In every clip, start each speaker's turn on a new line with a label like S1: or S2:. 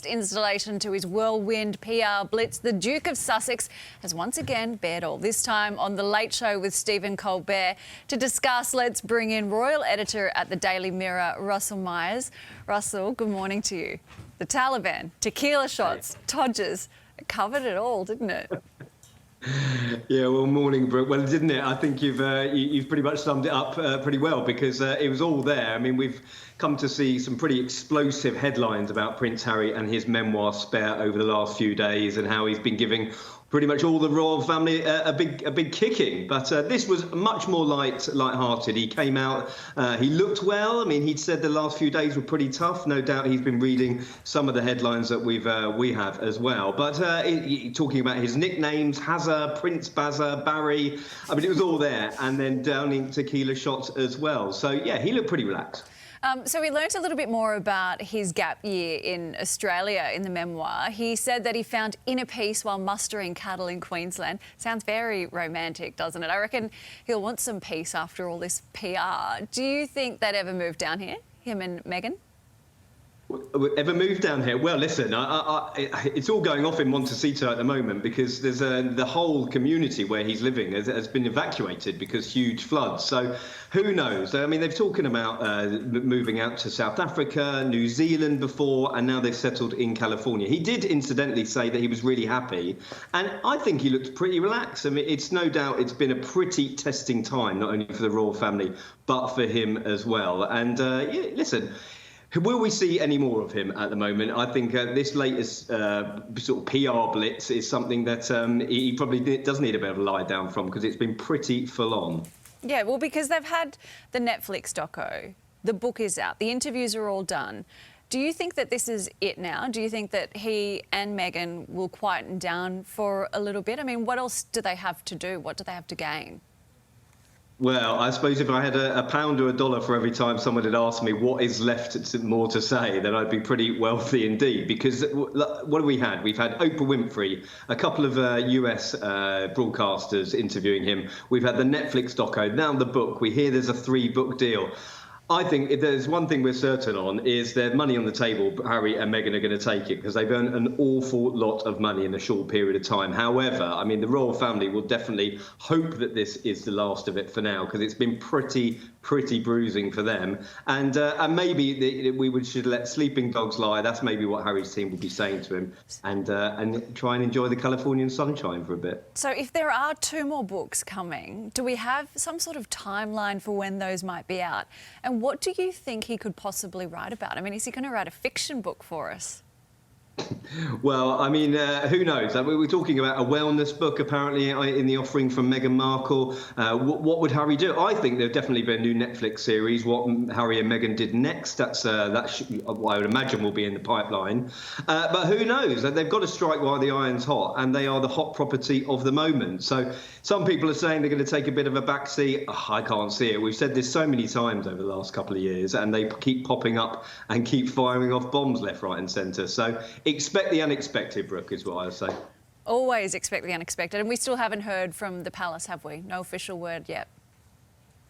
S1: Installation to his whirlwind PR blitz, the Duke of Sussex has once again bared all. This time on The Late Show with Stephen Colbert. To discuss, let's bring in royal editor at the Daily Mirror, Russell Myers. Russell, good morning to you. The Taliban, tequila shots, Todgers, it covered it all, didn't it?
S2: Yeah, well, morning, Brooke. Well, didn't it? I think you've pretty much summed it up pretty well, because it was all there. I mean, we've come to see some pretty explosive headlines about Prince Harry and his memoir Spare over the last few days, and how he's been giving pretty much all the royal family a big kicking. But this was much more light-hearted. He came out, he looked well. I mean, he'd said the last few days were pretty tough. No doubt he's been reading some of the headlines that we have as well. But talking about his nicknames, Hazza, Prince Bazza, Barry, I mean, it was all there. And then downing tequila shots as well. So, yeah, he looked pretty relaxed.
S1: So we learnt a little bit more about his gap year in Australia in the memoir. He said that he found inner peace while mustering cattle in Queensland. Sounds very romantic, doesn't it? I reckon he'll want some peace after all this PR. Do you think they'd ever move down here, him and Meghan?
S2: Ever moved down here? Well, listen, it's all going off in Montecito at the moment, because there's the whole community where he's living has been evacuated because huge floods. So who knows? I mean, they've talking about moving out to South Africa, New Zealand before, and now they've settled in California. He did incidentally say that he was really happy, and I think he looked pretty relaxed. I mean, it's no doubt it's been a pretty testing time, not only for the royal family, but for him as well. And yeah, listen, will we see any more of him at the moment? I think this latest sort of PR blitz is something that he probably does need a bit of a lie down from, because it's been pretty full on.
S1: Yeah, well, because they've had the Netflix doco, the book is out, the interviews are all done. Do you think that this is it now? Do you think that he and Meghan will quieten down for a little bit? I mean, what else do they have to do? What do they have to gain?
S2: Well, I suppose if I had a pound or a dollar for every time someone had asked me what is left more to say, then I'd be pretty wealthy indeed. Because what have we had? We've had Oprah Winfrey, a couple of US broadcasters interviewing him. We've had the Netflix doco, now the book. We hear there's a 3-book deal. I think if there's one thing we're certain on is there's money on the table. Harry and Meghan are going to take it, because they've earned an awful lot of money in a short period of time. However, I mean, the royal family will definitely hope that this is the last of it for now, because it's been pretty bruising for them. And maybe we should let sleeping dogs lie. That's maybe what Harry's team will be saying to him, and try and enjoy the Californian sunshine for a bit.
S1: So if there are 2 more books coming, do we have some sort of timeline for when those might be out? And what do you think he could possibly write about? I mean, is he going to write a fiction book for us?
S2: Well, I mean, who knows? We were talking about a wellness book, apparently, in the offering from Meghan Markle. What would Harry do? I think there'll definitely be a new Netflix series. What Harry and Meghan did next, that what I would imagine will be in the pipeline. But who knows? They've got to strike while the iron's hot, and they are the hot property of the moment. So some people are saying they're going to take a bit of a backseat. I can't see it. We've said this so many times over the last couple of years, and they keep popping up and keep firing off bombs left, right and centre. So expect the unexpected, Brooke, is what I say.
S1: Always expect the unexpected. And we still haven't heard from the palace, have we? No official word yet.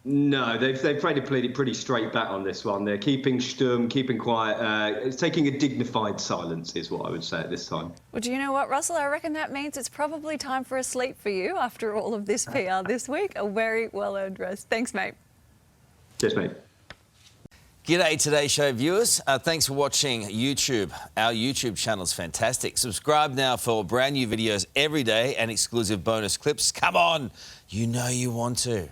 S2: No, they've played it pretty straight back on this one. They're keeping stum, keeping quiet. It's taking a dignified silence, is what I would say at this time.
S1: Well, do you know what, Russell? I reckon that means it's probably time for a sleep for you after all of this PR this week. A very well-earned rest. Thanks, mate.
S2: Cheers, mate.
S3: G'day Today Show viewers. Thanks for watching YouTube. Our YouTube channel's fantastic. Subscribe now for brand new videos every day and exclusive bonus clips. Come on, you know you want to.